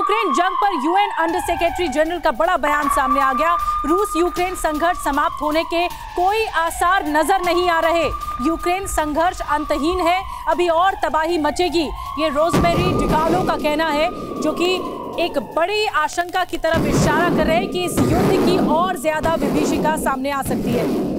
Ukraine जंग पर UN under secretary general का बड़ा बयान सामने आ गया। रूस यूक्रेन संघर्ष समाप्त होने के कोई आसार नजर नहीं आ रहे। यूक्रेन संघर्ष अंतहीन है, अभी और तबाही मचेगी, ये रोजमेरी डिकालो का कहना है, जो कि एक बड़ी आशंका की तरफ इशारा कर रहे हैं कि इस युद्ध की और ज्यादा विभीषिका सामने आ सकती है।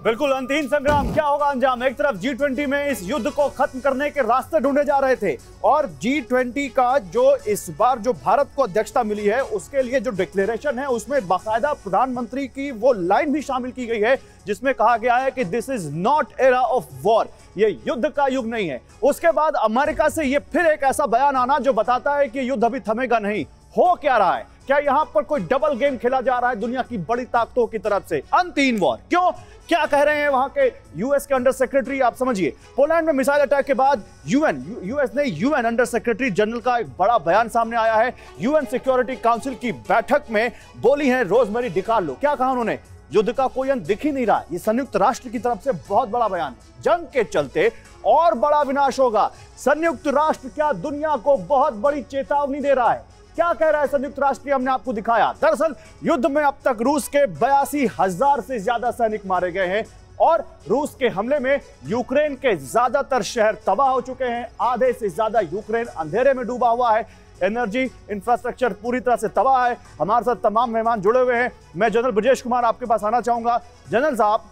बिल्कुल, अंतिम संग्राम क्या होगा अंजाम? एक तरफ G20 में इस युद्ध को खत्म करने के रास्ते ढूंढे जा रहे थे, और G20 का जो इस बार जो भारत को अध्यक्षता मिली है उसके लिए जो डिक्लेरेशन है उसमें बाकायदा प्रधानमंत्री की वो लाइन भी शामिल की गई है जिसमें कहा गया है कि this is not era of war, ये युद्ध का युग नहीं है। उसके बाद अमेरिका से ये फिर एक ऐसा बयान आना जो बताता है कि युद्ध अभी थमेगा नहीं। हो क्या रहा है? क्या यहां पर कोई डबल गेम खेला जा रहा है दुनिया की बड़ी ताकतों की तरफ से? अनतीन वॉर क्यों? क्या कह रहे हैं वहां के यूएस के अंडर सेक्रेटरी? आप समझिए, पोलैंड में मिसाइल अटैक के बाद यूएन अंडर सेक्रेटरी जनरल का एक बड़ा बयान सामने आया है। यूएन सिक्योरिटी काउंसिल की बैठक में बोली है रोजमेरी डिकालो। क्या कहा उन्होंने? युद्ध का कोई अंत दिख ही नहीं रहा। ये संयुक्त राष्ट्र की तरफ से बहुत बड़ा बयान है। जंग के चलते और बड़ा विनाश होगा। संयुक्त राष्ट्र क्या दुनिया को बहुत बड़ी चेतावनी दे रहा है? क्या कह रहा है संयुक्त राष्ट्र? हमने आपको दिखाया। दरअसल युद्ध में अब तक रूस के 82,000 से ज्यादा सैनिक मारे गए हैं, और रूस के हमले में यूक्रेन के ज्यादातर शहर तबाह हो चुके हैं। आधे से ज्यादा यूक्रेन अंधेरे में डूबा हुआ है। एनर्जी इंफ्रास्ट्रक्चर पूरी तरह से तबाह है। हमारे साथ तमाम मेहमान जुड़े हुए हैं। मैं जनरल ब्रजेश कुमार आपके पास आना चाहूंगा। जनरल साहब,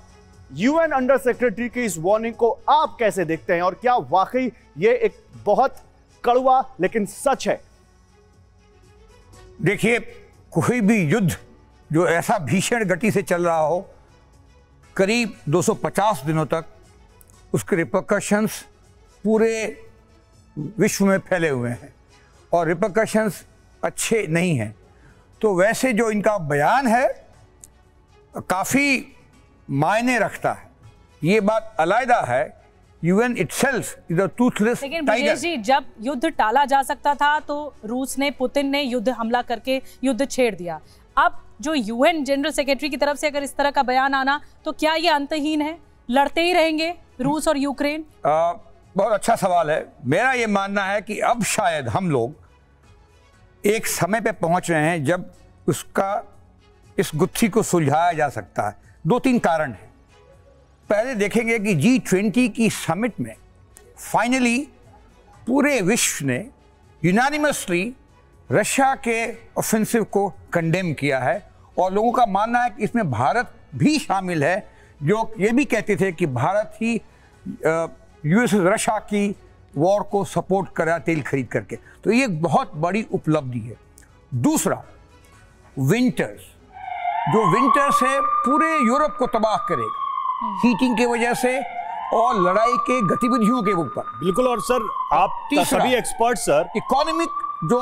यूएन अंडर सेक्रेटरी की इस वार्निंग को आप कैसे देखते हैं, और क्या वाकई ये एक बहुत कड़वा लेकिन सच है? देखिए, कोई भी युद्ध जो ऐसा भीषण गति से चल रहा हो, करीब 250 दिनों तक, उसके रिपरकशंस पूरे विश्व में फैले हुए हैं और रिपरकशंस अच्छे नहीं हैं। तो वैसे जो इनका बयान है काफ़ी मायने रखता है। ये बात अलग है, UN itself is a Toothless लेकिन टाइगर। ब्रजेश जी, जब युद्ध टाला जा सकता था तो रूस ने, पुतिन ने युद्ध हमला करके युद्ध छेड़ दिया। अब जो यूएन जनरल सेक्रेटरी की तरफ से अगर इस तरह का बयान आना, तो क्या ये अंतहीन है? लड़ते ही रहेंगे रूस और यूक्रेन? बहुत अच्छा सवाल है। मेरा ये मानना है कि अब शायद हम लोग एक समय पे पहुंच रहे हैं जब इस गुत्थी को सुलझाया जा सकता है। 2-3 कारण हैं। पहले देखेंगे कि G20 की समिट में फाइनली पूरे विश्व ने यूनानिमसली रशिया के ऑफेंसिव को कंडेम किया है, और लोगों का मानना है कि इसमें भारत भी शामिल है, जो ये भी कहते थे कि भारत ही यूएस रशिया की वॉर को सपोर्ट कर रहा है तेल खरीद करके। तो ये एक बहुत बड़ी उपलब्धि है। दूसरा, विंटर्स, जो विंटर्स है पूरे यूरोप को तबाह करेगा हीटिंग की वजह से और लड़ाई के गतिविधियों के ऊपर। बिल्कुल। और सर, आप सभी एक्सपर्ट सर, इकोनॉमिक जो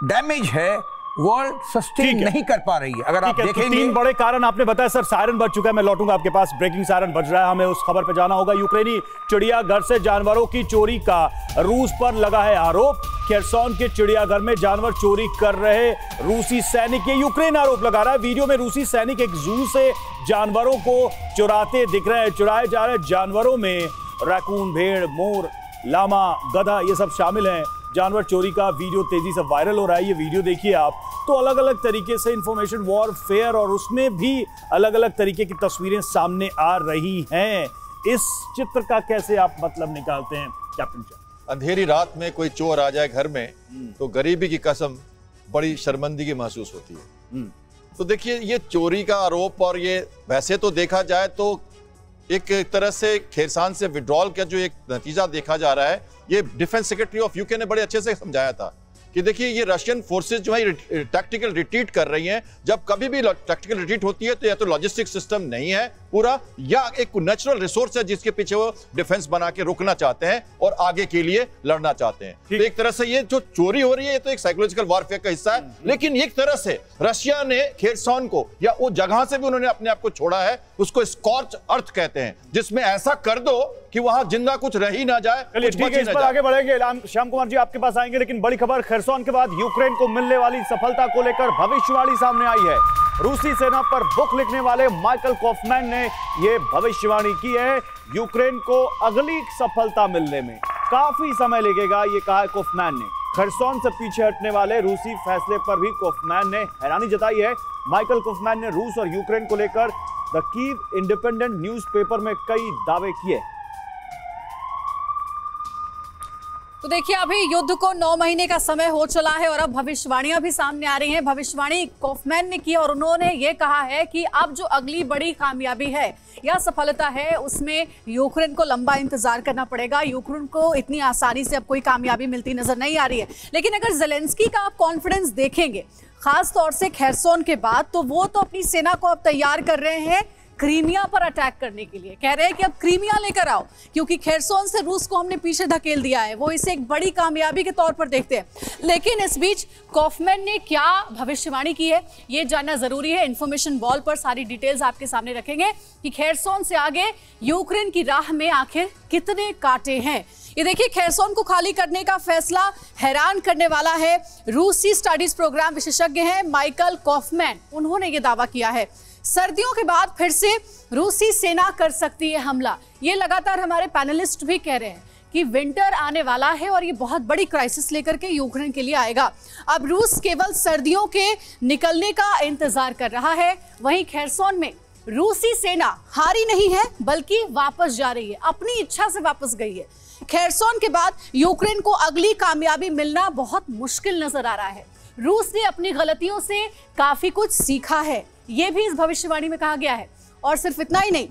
डैमेज है वर्ल्ड सस्टेन नहीं कर पा रही है। अगर आप देखेंगे, 3 बड़े कारण आपने बताया। सर, सायरन बज चुका है, मैं लौटूंगा आपके पास। ब्रेकिंग सायरन बज रहा है, हमें उस खबर पे जाना होगा। यूक्रेनी चिड़ियाघर से जानवरों की चोरी का रूस पर लगा है आरोप। खेरसोन के चिड़ियाघर में जानवर चोरी कर रहे रूसी सैनिक, ये यूक्रेन आरोप लगा रहा है। वीडियो में रूसी सैनिक एक जू से जानवरों को चुराते दिख रहे हैं। चुराए जा रहे जानवरों में रैकून, भेड़, मोर, लामा, गधा, ये सब शामिल हैं। जानवर चोरी का वीडियो तेजी से वायरल हो रहा है। ये वीडियो देखिए आप, तो अलग अलग तरीके से इंफॉर्मेशन वॉरफेयर, और उसमें भी अलग अलग तरीके की तस्वीरें सामने आ रही हैं। इस चित्र का कैसे आप मतलब निकालते हैं कैप्टन? अंधेरी रात में कोई चोर आ जाए घर में तो गरीबी की कसम बड़ी शर्मिंदगी महसूस होती है। तो देखिए, ये चोरी का आरोप, और ये वैसे तो देखा जाए तो एक तरह से खेरसान से विड्रॉल का जो एक नतीजा देखा जा रहा है, ये डिफेंस सेक्रेटरी ऑफ यूके ने बड़े अच्छे से समझाया था कि देखिए, ये रशियन फोर्सेस जो है टैक्टिकल रिट्रीट कर रही हैं। जब कभी भी टैक्टिकल रिट्रीट होती है तो या तो लॉजिस्टिक सिस्टम नहीं है पूरा, या एक नेचुरल रिसोर्स है जिसके पीछे वो डिफेंस बना के रुकना चाहते हैं और आगे के लिए लड़ना चाहते हैं। तो एक तरह से ये जो चोरी हो रही है, ये तो एक साइकोलॉजिकल वॉरफेयर का हिस्सा है। लेकिन एक तरह से रशिया ने खेरसोन को, या वो जगह से भी उन्होंने अपने आप को छोड़ा है, उसको स्कॉर्च अर्थ कहते हैं, जिसमें ऐसा कर दो कि वहां जिंदा कुछ रह ही ना जाए। ठीक है, इस पर आगे बढ़ेंगे। श्याम कुमार जी आपके पास आएंगे, लेकिन बड़ी खबर, खेरसोन के बाद यूक्रेन को मिलने वाली सफलता को लेकर भविष्यवाणी सामने आई है। रूसी सेना पर बुक लिखने वाले माइकल कॉफमैन ने यह भविष्यवाणी की है। यूक्रेन को अगली सफलता मिलने में काफी समय लगेगा, ये कहा है कॉफमैन ने। खरसोन से पीछे हटने वाले रूसी फैसले पर भी कॉफमैन ने हैरानी जताई है। माइकल कॉफमैन ने रूस और यूक्रेन को लेकर द कीव इंडिपेंडेंट न्यूज़पेपर में कई दावे किए। तो देखिए, अभी युद्ध को 9 महीने का समय हो चला है और अब भविष्यवाणियां भी सामने आ रही हैं। भविष्यवाणी कॉफमैन ने की और उन्होंने ये कहा है कि अब जो अगली बड़ी कामयाबी है या सफलता है, उसमें यूक्रेन को लंबा इंतजार करना पड़ेगा। यूक्रेन को इतनी आसानी से अब कोई कामयाबी मिलती नजर नहीं आ रही है। लेकिन अगर ज़ेलेंस्की का आप कॉन्फिडेंस देखेंगे, खास तौर से खेरसोन के बाद, तो वो तो अपनी सेना को अब तैयार कर रहे हैं क्रीमिया पर अटैक करने के लिए। कह रहे हैं कि अब क्रीमिया लेकर आओ, क्योंकि खेरसोन से रूस को हमने पीछे धकेल दिया है। वो इसे एक बड़ी कामयाबी के तौर पर देखते हैं। लेकिन इस बीच कॉफमैन ने क्या भविष्यवाणी की है, ये जानना जरूरी है। इंफॉर्मेशन वॉल पर सारी डिटेल्स आपके सामने रखेंगे कि खेरसोन से आगे यूक्रेन की राह में आखिर कितने कांटे हैं। ये देखिए, खेरसोन को खाली करने का फैसला हैरान करने वाला है। रूसी स्टडीज प्रोग्राम विशेषज्ञ हैं माइकल कॉफमैन, उन्होंने ये दावा किया है सर्दियों के बाद फिर से रूसी सेना कर सकती है हमला। ये लगातार हमारे पैनलिस्ट भी कह रहे हैं कि विंटर आने वाला है और ये बहुत बड़ी क्राइसिस लेकर के यूक्रेन के लिए आएगा। अब रूस केवल सर्दियों के निकलने का इंतजार कर रहा है। वहीं खेरसोन में रूसी सेना हारी नहीं है, बल्कि वापस जा रही है, अपनी इच्छा से वापस गई है। खेरसोन के बाद यूक्रेन को अगली कामयाबी मिलना बहुत मुश्किल नजर आ रहा है। रूस ने अपनी गलतियों से काफी कुछ सीखा है, यह भी इस भविष्यवाणी में कहा गया है। और सिर्फ इतना ही नहीं,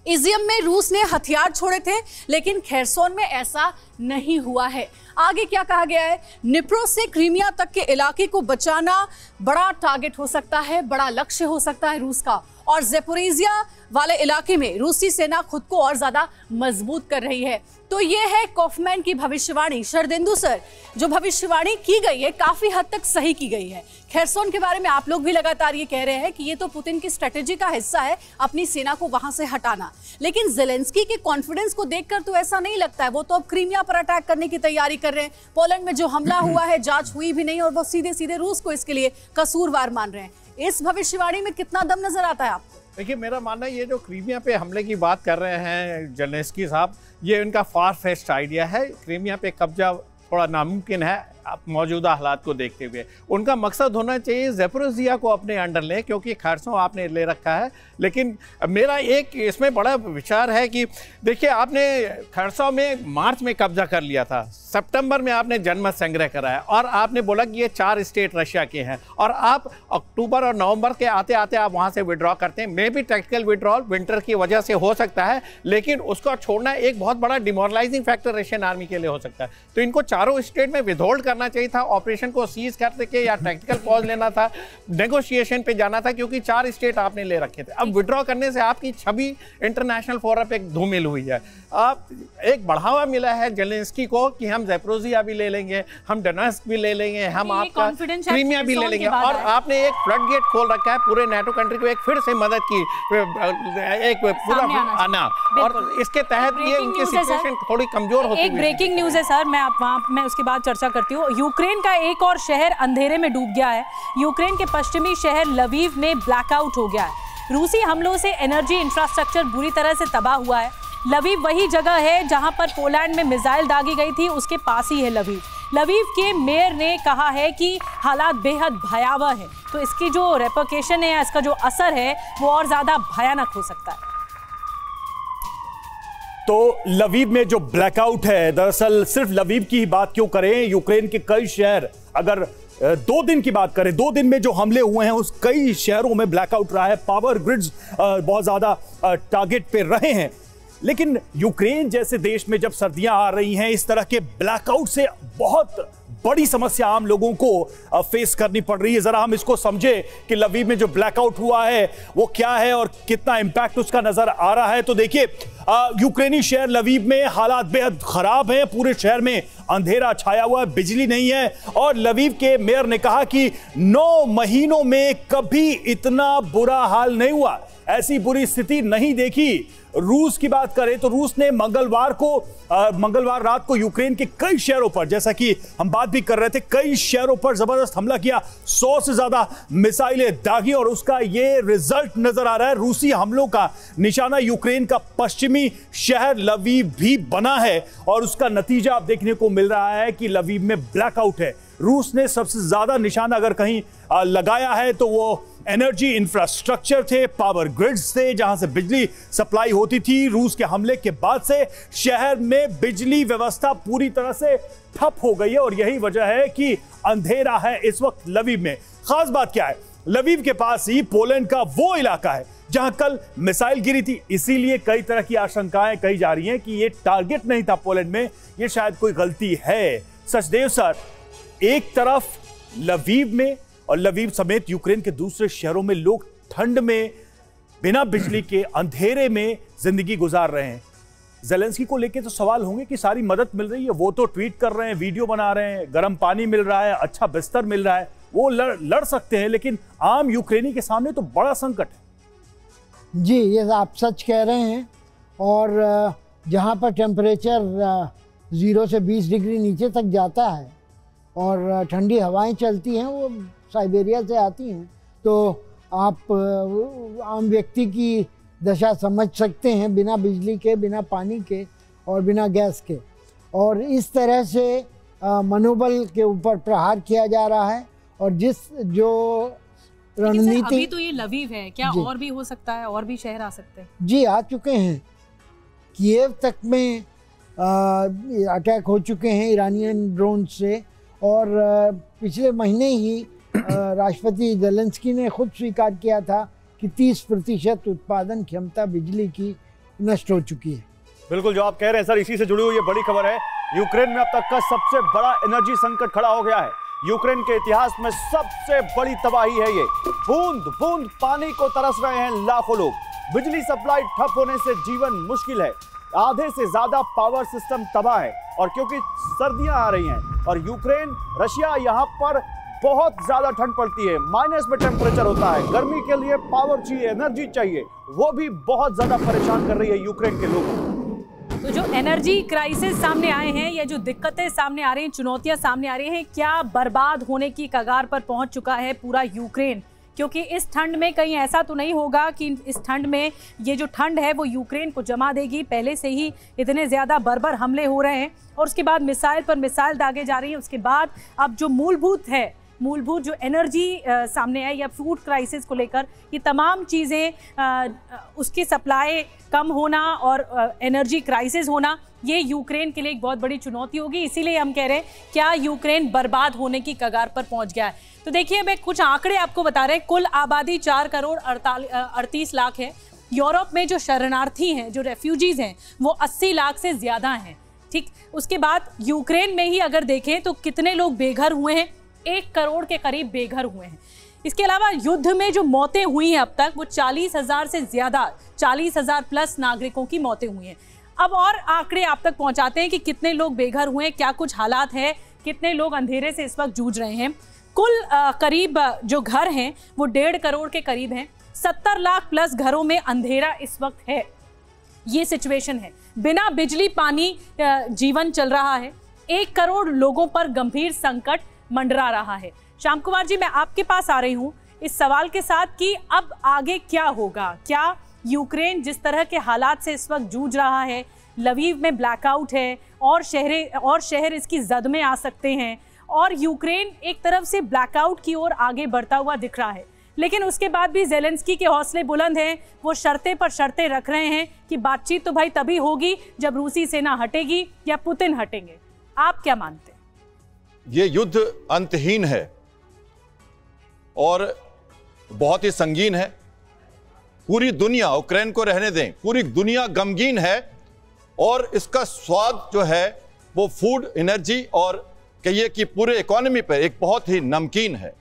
इजियम में रूस ने हथियार छोड़े थे, लेकिन खेरसोन में ऐसा नहीं हुआ है। आगे क्या कहा गया है, निप्रो से क्रीमिया तक के इलाके को बचाना बड़ा टारगेट हो सकता है, बड़ा लक्ष्य हो सकता है रूस का। और ज़ेपोरिजिया वाले इलाके में रूसी सेना खुद को और ज्यादा मजबूत कर रही है। तो ये है कॉफमैन की भविष्यवाणी। शरदेंदु सर, जो भविष्यवाणी की गई है काफी हद तक सही की गई है। खेरसोन के बारे में आप लोग भी लगातार ये कह रहे हैं कि ये तो पुतिन की स्ट्रेटेजी का हिस्सा है, अपनी सेना को वहां से हटाना। लेकिन ज़ेलेंस्की के कॉन्फिडेंस को देखकर तो ऐसा नहीं लगता है। वो तो अब क्रीमिया पर अटैक करने की तैयारी कर रहे हैं। पोलैंड में जो हमला हुआ है, जांच हुई भी नहीं और वो सीधे सीधे रूस को इसके लिए कसूरवार मान रहे हैं। इस भविष्यवाणी में कितना दम नजर आता है आपको? देखिए, मेरा मानना है ये जो क्रीमिया पे हमले की बात कर रहे हैं ज़ेलेंस्की साहब, ये उनका फार फेस्ट आइडिया है। क्रीमिया पे कब्जा थोड़ा नामुमकिन है मौजूदा हालात को देखते हुए। उनका मकसद होना चाहिए ज़ेपोरिजिया को अपने अंडर लें, क्योंकि खरसों आपने ले रखा है। लेकिन मेरा एक इसमें बड़ा विचार है कि देखिए, आपने खरसों में मार्च में कब्जा कर लिया था, सितंबर में आपने जनमत संग्रह कराया और आपने बोला कि ये 4 स्टेट रशिया के हैं, और आप अक्टूबर और नवंबर के आते आते आप वहाँ से विड्रॉ करते हैं। मे भी टेक्टिकल विड्रॉल विंटर की वजह से हो सकता है, लेकिन उसको छोड़ना एक बहुत बड़ा डिमोरलाइजिंग फैक्टर रशियन आर्मी के लिए हो सकता है। तो इनको चारों स्टेट में विदहोल्ड करना चाहिए था, ऑपरेशन को सीज करके, या टैक्टिकल पॉज लेना था, नेगोशिएशन पे जाना था, क्योंकि 4 स्टेट आपने ले रखे थे। अब विड्रॉ करने से आपकी छवि इंटरनेशनल फोरम पे धूमिल हुई है। आप एक बढ़ावा मिला है ज़ेलेंस्की को कि हम ज़ेपोरिजिया भी ले लेंगे, हम डोनेट्स्क भी ले लेंगे, हम आपका क्रीमिया भी ले लेंगे, और आपने एक फ्लड गेट खोल रखा है पूरे नाटो कंट्री को एक फिर से मदद की, एक पूरा आना, और इसके तहत ये उनकी सिचुएशन थोड़ी कमजोर होती है। एक ब्रेकिंग न्यूज है सर, मैं उसके बाद चर्चा करती हूँ। यूक्रेन का एक और शहर अंधेरे में डूब गया है। यूक्रेन के पश्चिमी शहर लवीव में ब्लैकआउट हो गया है। रूसी हमलों से एनर्जी इंफ्रास्ट्रक्चर बुरी तरह से तबाह हुआ है। लवीव वही जगह है जहां पर पोलैंड में मिसाइल दागी गई थी, उसके पास ही है लवीव। लवीव के मेयर ने कहा है कि हालात बेहद भयावह है, तो इसकी जो रेपरकेशन है, इसका जो असर है, वो और ज्यादा भयानक हो सकता है। तो लवीव में जो ब्लैकआउट है, दरअसल सिर्फ लवीव की ही बात क्यों करें, यूक्रेन के कई शहर, अगर 2 दिन की बात करें, 2 दिन में जो हमले हुए हैं उस कई शहरों में ब्लैकआउट रहा है। पावर ग्रिड्स बहुत ज्यादा टारगेट पे रहे हैं। लेकिन यूक्रेन जैसे देश में जब सर्दियां आ रही हैं, इस तरह के ब्लैकआउट से बहुत बड़ी समस्या आम लोगों को फेस करनी पड़ रही है। जरा हम इसको समझे कि लवीव में जो ब्लैकआउट हुआ है वो क्या है और कितना इंपैक्ट उसका नजर आ रहा है। तो देखिए, यूक्रेनी शहर लवीव में हालात बेहद खराब हैं। पूरे शहर में अंधेरा छाया हुआ है, बिजली नहीं है, और लवीव के मेयर ने कहा कि 9 महीनों में कभी इतना बुरा हाल नहीं हुआ। ऐसी बुरी स्थिति नहीं देखी। रूस की बात करें तो रूस ने मंगलवार रात को यूक्रेन के कई शहरों पर, जैसा कि हम बात भी कर रहे थे, कई शहरों पर जबरदस्त हमला किया, 100 से ज्यादा मिसाइलें दागी और उसका ये रिजल्ट नजर आ रहा है। रूसी हमलों का निशाना यूक्रेन का पश्चिमी शहर लवीव भी बना है और उसका नतीजा आप देखने को मिल रहा है कि लवीव में ब्लैकआउट है। रूस ने सबसे ज्यादा निशाना अगर कहीं लगाया है तो वो एनर्जी इंफ्रास्ट्रक्चर थे, पावर ग्रिड्स थे, जहां से बिजली सप्लाई होती थी। रूस के हमले के बाद से शहर में बिजली व्यवस्था पूरी तरह से ठप हो गई है और यही वजह है कि अंधेरा है इस वक्त लवीव में। खास बात क्या है, लवीव के पास ही पोलैंड का वो इलाका है जहां कल मिसाइल गिरी थी, इसीलिए कई तरह की आशंकाएं कही जा रही हैं कि ये टारगेट नहीं था पोलैंड में, ये शायद कोई गलती है। सचदेव सर, एक तरफ लवीव में और लवीव समेत यूक्रेन के दूसरे शहरों में लोग ठंड में बिना बिजली के अंधेरे में जिंदगी गुजार रहे हैं। ज़ेलेंस्की को लेकर तो सवाल होंगे कि सारी मदद मिल रही है, वो तो ट्वीट कर रहे हैं, वीडियो बना रहे हैं, गर्म पानी मिल रहा है, अच्छा बिस्तर मिल रहा है, वो लड़ सकते हैं, लेकिन आम यूक्रेनी के सामने तो बड़ा संकट है। जी, ये आप सच कह रहे हैं। और जहाँ पर टेम्परेचर 0 से 20 डिग्री नीचे तक जाता है और ठंडी हवाएं चलती हैं, वो साइबेरिया से आती हैं, तो आप आम व्यक्ति की दशा समझ सकते हैं, बिना बिजली के, बिना पानी के और बिना गैस के। और इस तरह से मनोबल के ऊपर प्रहार किया जा रहा है। और जो रणनीति, अभी तो ये लवीव है, क्या और भी हो सकता है, और भी शहर आ सकते हैं? जी, आ चुके हैं। कीव तक में अटैक हो चुके हैं ईरानियन ड्रोन से। और पिछले महीने ही राष्ट्रपति ज़ेलेंस्की ने खुद स्वीकार किया था कि 30% उत्पादन क्षमता बिजली की नष्ट हो चुकी है। बिल्कुल, जो आप कह रहे हैं सर, इसी से जुड़ी हुई ये बड़ी खबर है। यूक्रेन में अब तक का सबसे बड़ा एनर्जी संकट खड़ा हो गया है। यूक्रेन के इतिहास में सबसे बड़ी तबाही है ये। बूंद बूंद पानी को तरस रहे हैं लाखों लोग। बिजली सप्लाई ठप होने से जीवन मुश्किल है। आधे से ज्यादा पावर सिस्टम तबाह है और क्योंकि सर्दियां आ रही हैं और यूक्रेन, रशिया, यहाँ पर बहुत ज्यादा ठंड पड़ती है, माइनस में टेम्परेचर होता है, गर्मी के लिए पावर चाहिए, एनर्जी चाहिए, वो भी बहुत ज्यादा परेशान कर रही है यूक्रेन के लोगों को। तो जो एनर्जी क्राइसिस सामने आए हैं या जो दिक्कतें सामने आ रही हैं, चुनौतियां सामने आ रही हैं, क्या बर्बाद होने की कगार पर पहुंच चुका है पूरा यूक्रेन? क्योंकि इस ठंड में कहीं ऐसा तो नहीं होगा कि इस ठंड में ये जो ठंड है वो यूक्रेन को जमा देगी। पहले से ही इतने ज़्यादा बर्बर हमले हो रहे हैं और उसके बाद मिसाइल पर मिसाइल दागे जा रही हैं। उसके बाद अब जो मूलभूत जो एनर्जी सामने आई या फूड क्राइसिस को लेकर, ये तमाम चीज़ें, उसकी सप्लाई कम होना और एनर्जी क्राइसिस होना, ये यूक्रेन के लिए एक बहुत बड़ी चुनौती होगी। इसीलिए हम कह रहे हैं क्या यूक्रेन बर्बाद होने की कगार पर पहुंच गया है। तो देखिए, मैं कुछ आंकड़े आपको बता रहे हैं। कुल आबादी 4 करोड़ 38 लाख है। यूरोप में जो शरणार्थी हैं, जो रेफ्यूजीज हैं, वो 80 लाख से ज़्यादा हैं। ठीक, उसके बाद यूक्रेन में ही अगर देखें तो कितने लोग बेघर हुए हैं, 1 करोड़ के करीब बेघर हुए हैं। इसके अलावा युद्ध में जो मौतें हुई हैं अब तक, वो 40,000 से ज़्यादा, 40,000 प्लस नागरिकों की मौतें हुई हैं। अब और आंकड़े आप तक पहुंचाते हैं कि कितने लोग बेघर हुए हैं, क्या कुछ हालात है, कितने लोग अंधेरे से इस वक्त जूझ रहे हैं। कुल करीब जो घर हैं वो 1.5 करोड़ के करीब हैं। 70 लाख प्लस घरों में अंधेरा इस वक्त है। ये सिचुएशन है। बिना बिजली पानी जीवन चल रहा है। 1 करोड़ लोगों पर गंभीर संकट मंडरा रहा है। श्याम कुमार जी, मैं आपके पास आ रही हूँ इस सवाल के साथ कि अब आगे क्या होगा? क्या यूक्रेन जिस तरह के हालात से इस वक्त जूझ रहा है, लवीव में ब्लैकआउट है और शहर इसकी जद में आ सकते हैं और यूक्रेन एक तरफ से ब्लैकआउट की ओर आगे बढ़ता हुआ दिख रहा है, लेकिन उसके बाद भी ज़ेलेंस्की के हौसले बुलंद हैं। वो शर्तें पर शर्तें रख रहे हैं कि बातचीत तो भाई तभी होगी जब रूसी सेना हटेगी या पुतिन हटेंगे। आप क्या मानते हैं? ये युद्ध अंतहीन है और बहुत ही संगीन है। पूरी दुनिया, यूक्रेन को रहने दें, पूरी दुनिया गमगीन है और इसका स्वाद जो है वो फूड, एनर्जी और कहिए कि पूरे इकोनॉमी पर एक बहुत ही नमकीन है।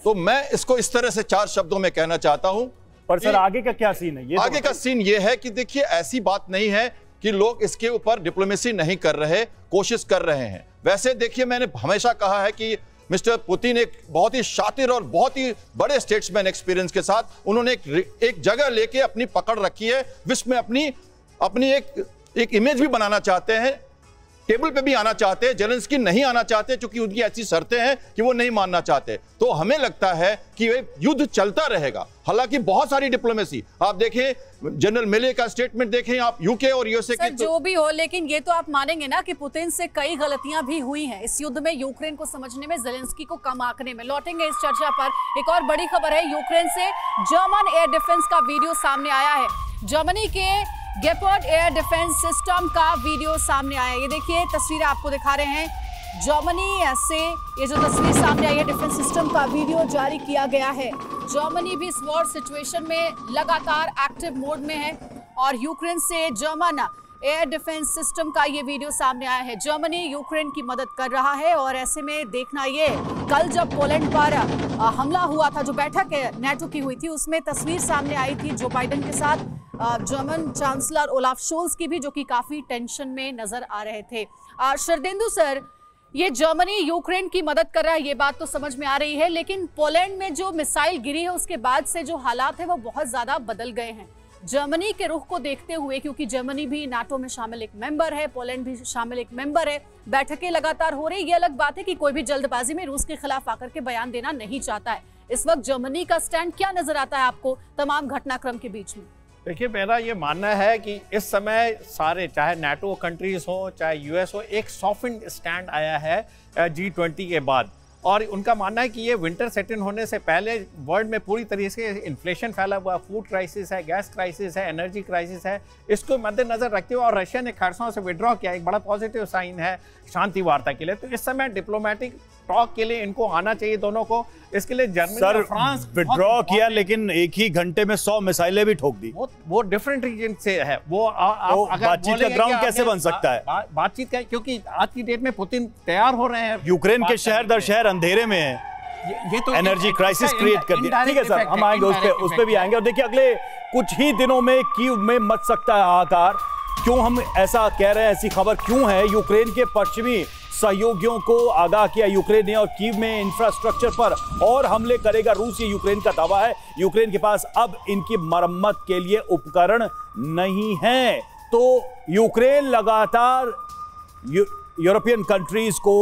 तो मैं इसको इस तरह से 4 शब्दों में कहना चाहता हूं। पर सर, आगे का क्या सीन है? आगे का सीन ये है कि देखिए, ऐसी बात नहीं है कि लोग इसके ऊपर डिप्लोमेसी नहीं कर रहे, कोशिश कर रहे हैं। वैसे देखिए, मैंने हमेशा कहा है कि मिस्टर पुतिन एक बहुत ही शातिर और बहुत ही बड़े स्टेट्समैन एक्सपीरियंस के साथ उन्होंने एक जगह लेके अपनी पकड़ रखी है, विश्व में अपनी एक इमेज भी बनाना चाहते हैं, टेबल पे भी आना चाहते हैं। जेलेंस्की नहीं आना चाहते क्योंकि उनकी ऐसी शर्तें हैं कि वो नहीं मानना चाहते। तो हमें लगता है कि युद्ध चलता रहेगा। हालांकि बहुत सारी डिप्लोमेसी, आप देखें जनरल मिले का स्टेटमेंट देखें, आप यूके और यूएसए के जो भी हो, लेकिन ये तो आप मानेंगे ना कि पुतिन से कई गलतियां भी हुई हैं इस युद्ध में, यूक्रेन को समझने में, जेलेंस्की को कम आंकने में। लौटेंगे इस चर्चा पर। एक और बड़ी खबर है, यूक्रेन से जर्मन एयर डिफेंस का वीडियो सामने आया है। जर्मनी के गेपर्ड एयर डिफेंस सिस्टम का वीडियो सामने आया। ये देखिए तस्वीरें आपको दिखा रहे हैं। जर्मनी से ये जो तस्वीर सामने आई है, डिफेंस सिस्टम का वीडियो जारी किया गया है। जर्मनी भी इस वॉर सिचुएशन में लगातार एक्टिव मोड में है और यूक्रेन से जर्मन एयर डिफेंस सिस्टम का ये वीडियो सामने आया है। जर्मनी यूक्रेन की मदद कर रहा है और ऐसे में देखना ये, कल जब पोलैंड पर हमला हुआ था, जो बैठक नेटो की हुई थी, उसमें तस्वीर सामने आई थी जो बाइडेन के साथ जर्मन चांसलर ओलाफ शोल्स की भी, जो कि काफी टेंशन में नजर आ रहे थे। शरदेंदु सर, ये जर्मनी यूक्रेन की मदद कर रहा है, ये बात तो समझ में आ रही है, लेकिन पोलैंड में जो मिसाइल गिरी है उसके बाद से जो हालात है वो बहुत ज्यादा बदल गए हैं। जर्मनी के रुख को देखते हुए, क्योंकि जर्मनी भी नाटो में शामिल एक मेंबर है, पोलैंड भी शामिल एक मेंबर है, बैठकें लगातार हो रही। ये अलग बात है कि कोई भी जल्दबाजी में रूस के खिलाफ आकर के बयान देना नहीं चाहता है। इस वक्त जर्मनी का स्टैंड क्या नजर आता है आपको तमाम घटनाक्रम के बीच में? देखिए, मेरा ये मानना है कि इस समय सारे, चाहे नाटो कंट्रीज हो चाहे यूएस हो, एक सॉफ्टेंड स्टैंड आया है G20 के बाद। और उनका मानना है कि ये विंटर सेट इन होने से पहले वर्ल्ड में पूरी तरीके से इन्फ्लेशन फैला हुआ, फूड क्राइसिस है, गैस क्राइसिस है, एनर्जी क्राइसिस है, इसको मद्देनजर रखते हुए और रशिया ने खरसों से विड्रॉ किया, एक बड़ा पॉजिटिव साइन है शांति वार्ता के लिए। तो इस समय डिप्लोमेटिक टॉक के लिए इनको आना चाहिए दोनों को। इसके लिए जर्मनी और फ्रांस विड्रॉ किया, लेकिन एक ही घंटे में 100 मिसाइलें भी ठोक दी। वो डिफरेंट रीजन से है। वो अगर बातचीत का ग्राउंड कैसे बन सकता है? बातचीत का, क्योंकि आज की डेट में पुतिन तैयार हो रहे हैं। यूक्रेन के शहर दर शहर अंधेरे में है। ये तो एनर्जी क्राइसिस क्रिएट कर दिया। ठीक है सर, हम आएंगे उस पे भी आएंगे। और देखिए, अगले कुछ ही दिनों में कीव में मच सकता है हाहाकार। क्यों हम ऐसा कह रहे हैं, ऐसी खबर क्यों है? यूक्रेन के पश्चिमी सहयोगियों को आगाह किया यूक्रेन ने और कीव में इंफ्रास्ट्रक्चर पर और हमले करेगा रूस, ये यूक्रेन का दावा है। यूक्रेन के पास अब इनकी मरम्मत के लिए उपकरण नहीं है। तो यूक्रेन लगातार यूरोपियन कंट्रीज को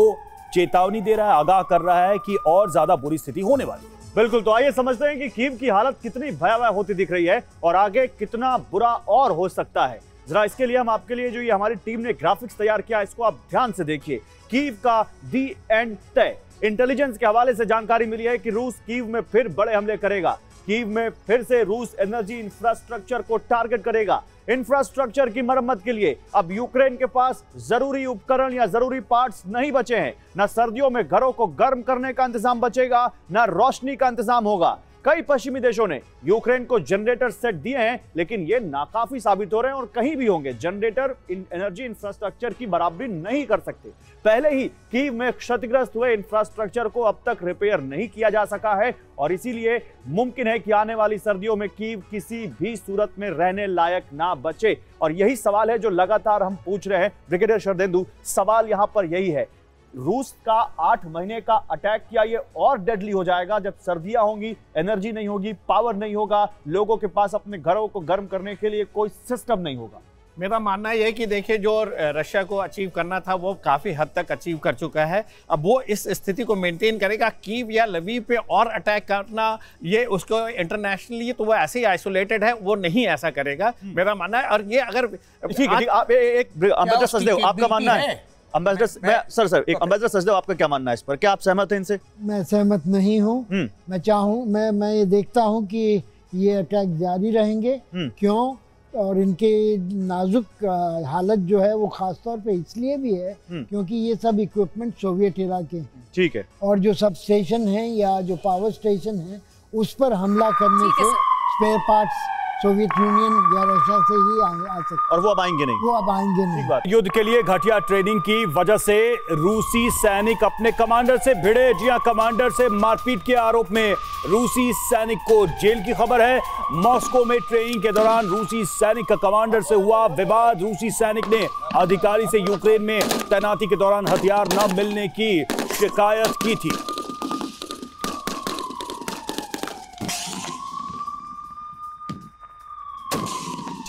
चेतावनी दे रहा है, आगाह कर रहा है कि और ज्यादा बुरी स्थिति होने वाली है। बिल्कुल, तो आइए समझते हैं कि कीव की हालत कितनी भयावह होती दिख रही है और आगे कितना बुरा और हो सकता है। जरा इसके लिए हम आपके लिए जो ये हमारी टीम ने ग्राफिक्स तैयार किया, इसको आप ध्यान से देखिए। कीव का दी एंड तय। इंटेलिजेंस के हवाले से जानकारी मिली है कि रूस कीव में फिर बड़े हमले करेगा। कीव में फिर से रूस एनर्जी इंफ्रास्ट्रक्चर को टारगेट करेगा। इंफ्रास्ट्रक्चर की मरम्मत के लिए अब यूक्रेन के पास जरूरी उपकरण या जरूरी पार्ट्स नहीं बचे हैं। न सर्दियों में घरों को गर्म करने का इंतजाम बचेगा, न रोशनी का इंतजाम होगा। कई पश्चिमी देशों ने यूक्रेन को जनरेटर सेट दिए हैं, लेकिन ये नाकाफी साबित हो रहे हैं और कहीं भी होंगे जनरेटर एनर्जी इंफ्रास्ट्रक्चर की बराबरी नहीं कर सकते। पहले ही कीव में क्षतिग्रस्त हुए इंफ्रास्ट्रक्चर को अब तक रिपेयर नहीं किया जा सका है और इसीलिए मुमकिन है कि आने वाली सर्दियों में कीव किसी भी सूरत में रहने लायक ना बचे। और यही सवाल है जो लगातार हम पूछ रहे हैं। ब्रिगेडियर शरदेंदु, सवाल यहां पर यही है, रूस का 8 महीने का अटैक किया ये और डेडली हो जाएगा जब सर्दियां होंगी, एनर्जी नहीं होगी, पावर नहीं होगा, लोगों के पास अपने घरों को गर्म करने के लिए कोई सिस्टम नहीं होगा। मेरा मानना यह है कि देखिए, जो रशिया को अचीव करना था वो काफ़ी हद तक अचीव कर चुका है। अब वो इस स्थिति को मेंटेन करेगा। कीव या लवीव पे और अटैक करना, ये उसको इंटरनेशनली तो वो ऐसे ही आइसोलेटेड है, वो नहीं ऐसा करेगा, मेरा मानना है। और ये अगर ठीक है, आप एक अम्बेसडर सचदेव, आपका मानना है? अम्बेसडर सर, एक अम्बेसडर सचदेव, आपका क्या मानना है इस पर? क्या आप सहमत हैं इनसे? मैं सहमत नहीं हूँ। मैं ये देखता हूँ कि ये अटैक जारी रहेंगे। क्यों? और इनके नाजुक हालत जो है वो खासतौर पे इसलिए भी है क्योंकि ये सब इक्विपमेंट सोवियत इरा के हैं। ठीक है। और जो सब स्टेशन है या जो पावर स्टेशन है उस पर हमला करने से स्पेयर पार्ट्स सोवियत यूनियन या रशिया से ही आ सकते, और वो अब आएंगे नहीं। वो अब आएंगे नहीं। युद्ध के लिए घटिया ट्रेनिंग की वजह से रूसी सैनिक अपने कमांडर से भिड़े। जी हां, कमांडर से मारपीट के आरोप में रूसी सैनिक को जेल की खबर है। मॉस्को में ट्रेनिंग के दौरान रूसी सैनिक का कमांडर से हुआ विवाद। रूसी सैनिक ने अधिकारी से यूक्रेन में तैनाती के दौरान हथियार न मिलने की शिकायत की थी।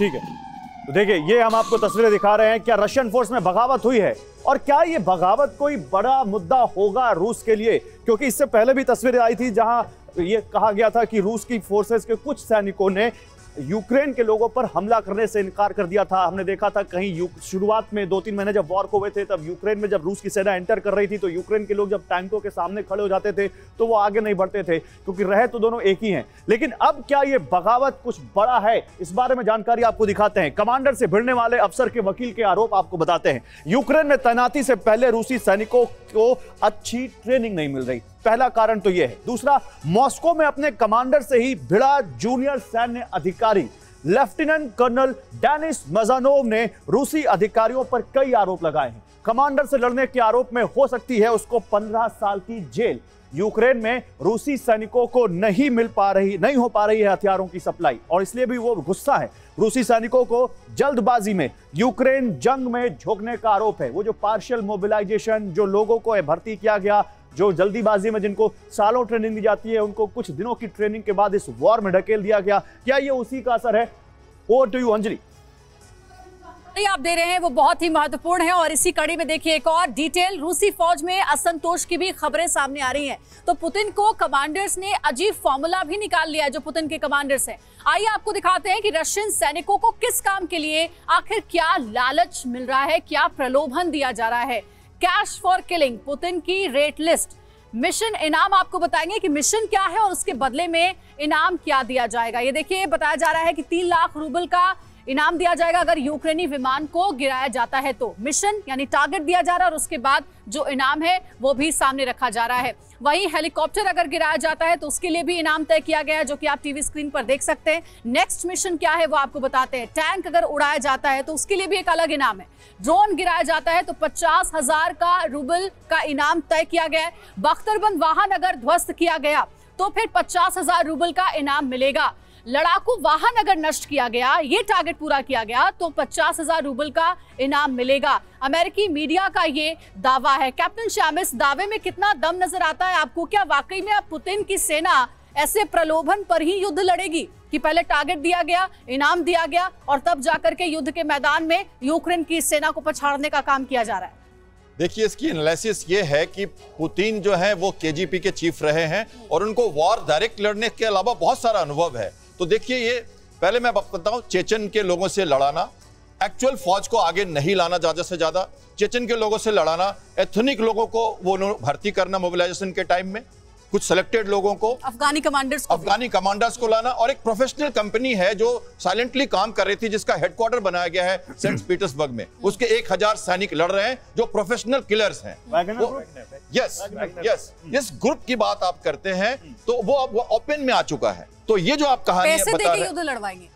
ठीक है, तो देखिए ये हम आपको तस्वीरें दिखा रहे हैं। क्या रशियन फोर्स में बगावत हुई है और क्या ये बगावत कोई बड़ा मुद्दा होगा रूस के लिए? क्योंकि इससे पहले भी तस्वीरें आई थी जहां ये कहा गया था कि रूस की फोर्सेस के कुछ सैनिकों ने यूक्रेन के लोगों पर हमला करने से इनकार कर दिया था। हमने देखा था कहीं शुरुआत में 2-3 महीने जब वॉर को हुए थे, तब यूक्रेन में जब रूस की सेना एंटर कर रही थी तो यूक्रेन के लोग जब टैंकों के सामने खड़े हो जाते थे तो वो आगे नहीं बढ़ते थे, क्योंकि रहे तो दोनों एक ही हैं। लेकिन अब क्या ये बगावत कुछ बड़ा है, इस बारे में जानकारी आपको दिखाते हैं। कमांडर से भिड़ने वाले अफसर के वकील के आरोप आपको बताते हैं। यूक्रेन में तैनाती से पहले रूसी सैनिकों को अच्छी ट्रेनिंग नहीं मिल रही, पहला कारण तो यह है। दूसरा, मॉस्को में अपने कमांडर से ही भिड़ा जूनियर सैन्य अधिकारी लेफ्टिनेंट कर्नल डेनिस मजानोव ने रूसी अधिकारियों पर कई आरोप लगाए हैं। कमांडर से लड़ने के आरोप में हो सकती है उसको 15 साल की जेल। यूक्रेन में रूसी सैनिकों को नहीं हो पा रही है हथियारों की सप्लाई, और इसलिए भी वो गुस्सा है। रूसी सैनिकों को जल्दबाजी में यूक्रेन जंग में झोंकने का आरोप है। वो जो पार्शियल मोबिलाइजेशन, जो लोगों को भर्ती किया गया, जो जल्दीबाजी में जिनको सालों ट्रेनिंग दी जाती है, उनको कुछ दिनों की ट्रेनिंग के बाद इस वॉर में ढकेल दिया गया, क्या ये उसी का असर है? Over to you Anjali. आप दे रहे हैं वो बहुत ही महत्वपूर्ण है, और इसी कड़ी में देखिए एक और डिटेल, रूसी फौज में असंतोष की भी खबरें सामने आ रही हैं। तो पुतिन को कमांडर्स ने अजीब फॉर्मूला भी निकाल लिया है, जो पुतिन के कमांडर्स हैं। आइए आपको दिखाते हैं कि रशियन सैनिकों को किस काम के लिए आखिर क्या लालच मिल रहा है, क्या प्रलोभन दिया जा रहा है। कैश फॉर किलिंग, पुतिन की रेट लिस्ट, मिशन इनाम आपको बताएंगे कि मिशन क्या है और उसके बदले में इनाम क्या दिया जाएगा। ये देखिए बताया जा रहा है कि 3 लाख रूबल का इनाम दिया जाएगा अगर यूक्रेनी विमान को गिराया जाता है तो। मिशन यानी टारगेट दिया जा रहा है और उसके बाद जो इनाम है वो भी सामने रखा जा रहा है। वहीं हेलीकॉप्टर अगर गिराया जाता है तो उसके लिए भी इनाम तय किया गया है, जो कि आप टीवी स्क्रीन पर देख सकते हैं। नेक्स्ट मिशन क्या है वो आपको बताते हैं। टैंक अगर उड़ाया जाता है तो उसके लिए भी एक अलग इनाम है। ड्रोन गिराया जाता है तो 50,000 का रूबल का इनाम तय किया गया है। बख्तरबंद वाहन अगर ध्वस्त किया गया तो फिर 50,000 रूबल का इनाम मिलेगा। लड़ाकू वाहन अगर नष्ट किया गया, ये टारगेट पूरा किया गया, तो 50,000 रूबल का इनाम मिलेगा। अमेरिकी मीडिया का ये दावा है। कैप्टन श्याम, इस दावे में कितना दम नजर आता है आपको? क्या वाकई में अब पुतिन की सेना ऐसे प्रलोभन पर ही युद्ध लड़ेगी कि पहले टारगेट दिया गया, इनाम दिया गया और तब जाकर के युद्ध के मैदान में यूक्रेन की सेना को पछाड़ने का काम किया जा रहा है? देखिए, इसकी एनालिसिस ये है कि पुतिन जो है वो केजीपी के चीफ रहे हैं और उनको वॉर डायरेक्ट लड़ने के अलावा बहुत सारा अनुभव है। तो देखिए, ये पहले मैं बताऊं, चेचन के लोगों से लड़ाना, एक्चुअल फौज को आगे नहीं लाना, ज्यादा से ज्यादा चेचन के लोगों से लड़ाना, एथनिक लोगों को वो भर्ती करना मोबिलाइजेशन के टाइम में, कुछ सिलेक्टेड लोगों को, अफगानी कमांडर्स को लाना, और एक प्रोफेशनल कंपनी है जो साइलेंटली काम कर रही थी जिसका हेडक्वार्टर बनाया गया है सेंट पीटर्सबर्ग में। उसके 1000 सैनिक लड़ रहे हैं जो प्रोफेशनल किलर्स हैं। इस ग्रुप की बात आप करते हैं तो वो अब ओपन में आ चुका है। तो ये जो आप कहानी बता रहे हैं, लड़वाएंगे,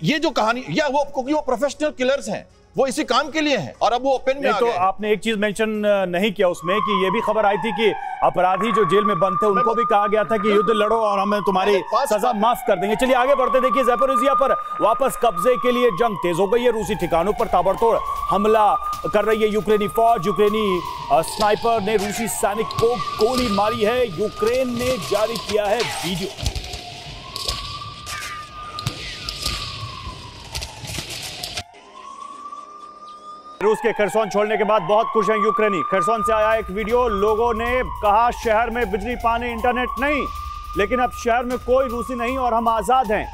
ये जो कहानी, या वो प्रोफेशनल किलर्स हैं, वो इसी काम के लिए हैं और अब वो ओपन में आ गए। तो आपने एक चीज मेंशन नहीं किया उसमें कि ये भी खबर आई थी कि अपराधी जो जेल में बंद थे उनको भी कहा गया था कि युद्ध लड़ो और हम तुम्हारी सजा माफ कर देंगे। चलिए आगे बढ़ते। देखिए, ज़ैपोरिज़िया पर वापस कब्जे के लिए जंग तेज हो गई है। रूसी ठिकानों पर ताबड़तोड़ हमला कर रही है यूक्रेनी फौज। यूक्रेनी स्नाइपर ने रूसी सैनिक को गोली मारी है। यूक्रेन ने जारी किया है वीडियो। रूस के खरसोन छोड़ने के बाद बहुत खुश हैं यूक्रेनी। खरसोन से आया एक वीडियो, लोगों ने कहा शहर में बिजली, पानी, इंटरनेट नहीं, लेकिन अब शहर में कोई रूसी नहीं और हम आजाद हैं।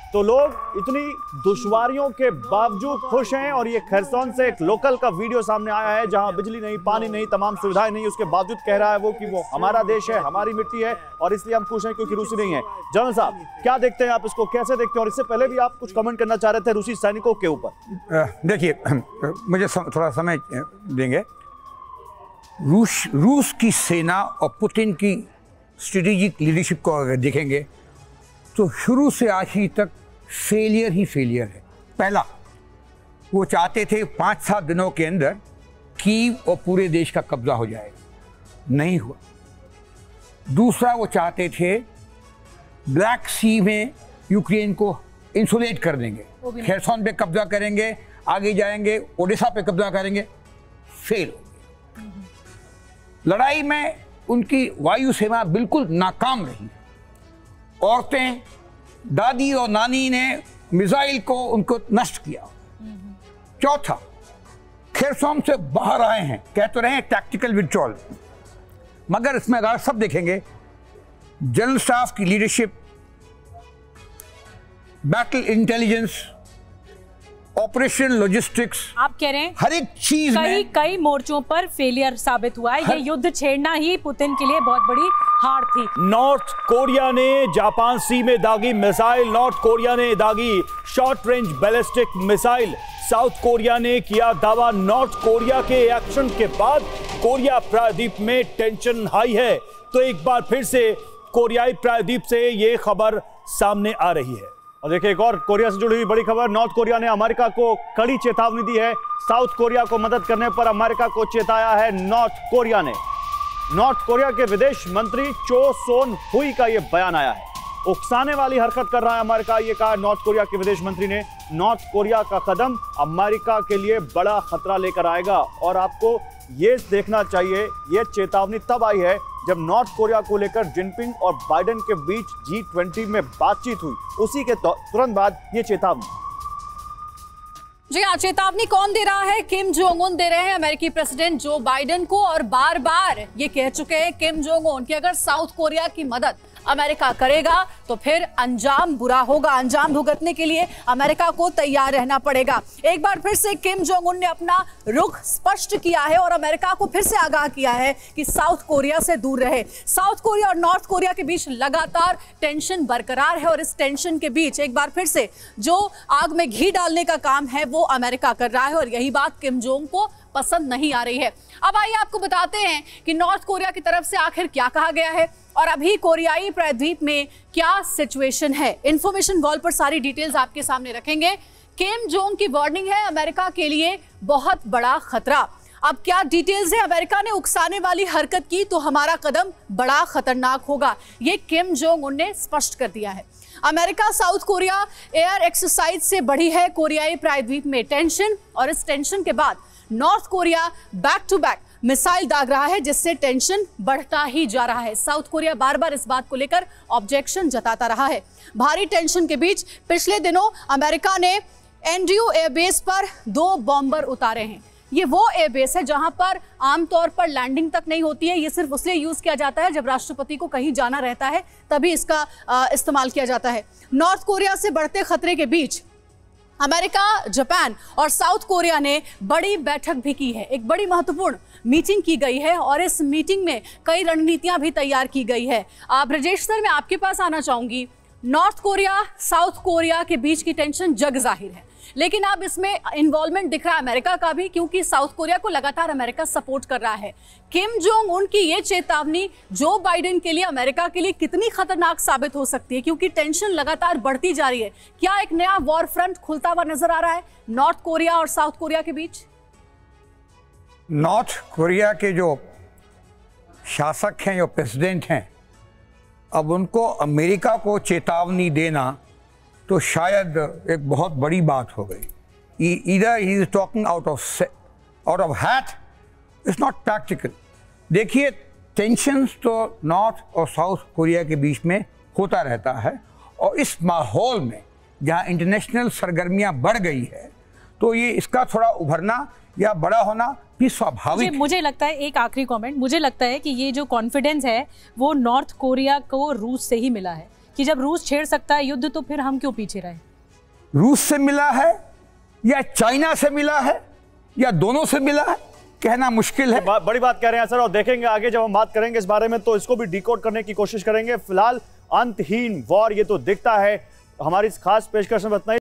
तो लोग इतनी दुश्वारियों के बावजूद खुश हैं। और ये खरसोन से एक लोकल का वीडियो सामने आया है जहां बिजली नहीं, पानी नहीं, तमाम सुविधाएं नहीं, उसके बावजूद कह रहा है वो कि वो हमारा देश है, हमारी मिट्टी है और इसलिए हम खुश हैं क्योंकि रूसी नहीं है। जनरल साहब, क्या देखते हैं आप इसको, कैसे देखते हैं? और इससे पहले भी आप कुछ कमेंट करना चाह रहे थे रूसी सैनिकों के ऊपर। देखिए, मुझे थोड़ा समय देंगे। रूस की सेना और पुतिन की स्ट्रेटेजिक लीडरशिप को अगर देखेंगे तो शुरू से आखिर तक फेलियर ही फेलियर है। पहला, वो चाहते थे 5-7 दिनों के अंदर कीव और पूरे देश का कब्जा हो जाए, नहीं हुआ। दूसरा, वो चाहते थे ब्लैक सी में यूक्रेन को इंसुलेट कर देंगे, खरसोन पे कब्जा करेंगे, आगे जाएंगे, ओडिशा पे कब्जा करेंगे, फेल हो गए। लड़ाई में उनकी वायु सेना बिल्कुल नाकाम रही। औरतें, दादी और नानी ने मिसाइल को उनको नष्ट किया। चौथा, खेरसौम से बाहर आए हैं, कह तो रहे हैं टैक्टिकल विड्रॉल, मगर इसमें अगर सब देखेंगे जनरल स्टाफ की leadership, battle intelligence, operation logistics, आप कह रहे हैं हर एक चीज में कई मोर्चों पर फेलियर साबित हुआ है। ये युद्ध छेड़ना ही पुतिन के लिए बहुत बड़ी हार थी। नॉर्थ कोरिया ने जापान सी में दागी मिसाइल, नॉर्थ कोरिया ने दागी short range ballistic missile. South Korea ने किया दावा। नॉर्थ कोरिया के एक्शन के बाद कोरिया प्रायद्वीप में टेंशन हाई है। तो एक बार फिर से कोरियाई प्रायद्वीप से ये खबर सामने आ रही है। और देखिए एक और कोरिया से जुड़ी हुई बड़ी खबर, नॉर्थ कोरिया ने अमेरिका को कड़ी चेतावनी दी है। साउथ कोरिया को मदद करने पर अमेरिका को चेताया है नॉर्थ कोरिया ने। नॉर्थ कोरिया के विदेश मंत्री चो सोन हुई का यह बयान आया है। उकसाने वाली हरकत कर रहा है अमेरिका, यह कहा नॉर्थ कोरिया के विदेश मंत्री ने। नॉर्थ कोरिया का कदम अमेरिका के लिए बड़ा खतरा लेकर आएगा। और आपको यह देखना चाहिए, यह चेतावनी तब आई है जब नॉर्थ कोरिया को लेकर जिनपिंग और बाइडेन के बीच G20 में बातचीत हुई, उसी के तुरंत बाद यह चेतावनी। जी हाँ, चेतावनी कौन दे रहा है? किम जोंग उन दे रहे हैं अमेरिकी प्रेसिडेंट जो बाइडेन को, और बार बार ये कह चुके हैं किम जोंग उन कि अगर साउथ कोरिया की मदद अमेरिका करेगा तो फिर अंजाम बुरा होगा। अंजाम भुगतने के लिए अमेरिका को तैयार रहना पड़ेगा। एक बार फिर से किम जोंग उन ने अपना रुख स्पष्ट किया है और अमेरिका को फिर से आगाह किया है कि साउथ कोरिया से दूर रहे। साउथ कोरिया और नॉर्थ कोरिया के बीच लगातार टेंशन बरकरार है और इस टेंशन के बीच एक बार फिर से जो आग में घी डालने का काम है वो अमेरिका कर रहा है और यही बात किम जोंग को पसंद नहीं आ रही है। अब आइए आपको बताते हैं कि नॉर्थ कोरिया की तरफ से आखिर क्या कहा गया है और अभी कोरियाई प्रायद्वीप में क्या सिचुएशन है। इंफॉर्मेशन वॉल पर सारी डिटेल्स आपके सामने रखेंगे। किम जोंग की वार्निंग है अमेरिका के लिए बहुत बड़ा खतरा। अब क्या डिटेल्स है? अमेरिका ने उकसाने वाली हरकत की तो हमारा कदम बड़ा खतरनाक होगा, ये किम जोंग उन ने स्पष्ट कर दिया है। America south Korea air exercise से बढ़ी है कोरियाई प्रायद्वीप में टेंशन और इस टेंशन के बाद north Korea back to back missile दाग रहा है जिससे टेंशन बढ़ता ही जा रहा है। साउथ कोरिया बार बार इस बात को लेकर ऑब्जेक्शन जताता रहा है। भारी टेंशन के बीच पिछले दिनों अमेरिका ने एंड्रयू एयरबेस पर 2 बॉम्बर उतारे हैं। ये वो एयरबेस है जहां पर आमतौर पर लैंडिंग तक नहीं होती है। ये सिर्फ उसलिए यूज किया जाता है जब राष्ट्रपति को कहीं जाना रहता है, तभी इसका इस्तेमाल किया जाता है। नॉर्थ कोरिया से बढ़ते खतरे के बीच अमेरिका, जापान और साउथ कोरिया ने बड़ी बैठक भी की है। एक बड़ी महत्वपूर्ण मीटिंग की गई है और इस मीटिंग में कई रणनीतियां भी तैयार की गई है। ब्रजेश सर, मैं आपके पास आना चाहूंगी। नॉर्थ कोरिया साउथ कोरिया के बीच की टेंशन जग जाहिर है, लेकिन अब इसमें इन्वॉल्वमेंट दिख रहा है अमेरिका का भी, क्योंकि साउथ कोरिया को लगातार अमेरिका सपोर्ट कर रहा है। किम जोंग उन की ये चेतावनी जो बाइडेन के लिए, अमेरिका के लिए कितनी खतरनाक साबित हो सकती है, क्योंकि टेंशन लगातार बढ़ती जा रही है। क्या एक नया वॉर फ्रंट खुलता हुआ नजर आ रहा है नॉर्थ कोरिया और साउथ कोरिया के बीच? नॉर्थ कोरिया के जो शासक हैं, जो प्रेसिडेंट हैं, अब उनको अमेरिका को चेतावनी देना तो शायद एक बहुत बड़ी बात हो गई। Either he is talking out of hat, it's not practical. देखिए, टेंशन्स तो नॉर्थ और साउथ कोरिया के बीच में होता रहता है और इस माहौल में जहां इंटरनेशनल सरगर्मियां बढ़ गई है तो ये इसका थोड़ा उभरना या बड़ा होना भी स्वाभाविक है। मुझे लगता है, एक आखिरी कमेंट, मुझे लगता है कि ये जो कॉन्फिडेंस है वो नॉर्थ कोरिया को रूस से ही मिला है कि जब रूस छेड़ सकता है युद्ध तो फिर हम क्यों पीछे रहे। रूस से मिला है या चाइना से मिला है या दोनों से मिला है, कहना मुश्किल है। बड़ी बात कह रहे हैं सर, और देखेंगे आगे जब हम बात करेंगे इस बारे में तो इसको भी डिकोड करने की कोशिश करेंगे। फिलहाल अंतहीन वॉर ये तो दिखता है। हमारी इस खास पेशकश में इतना ही।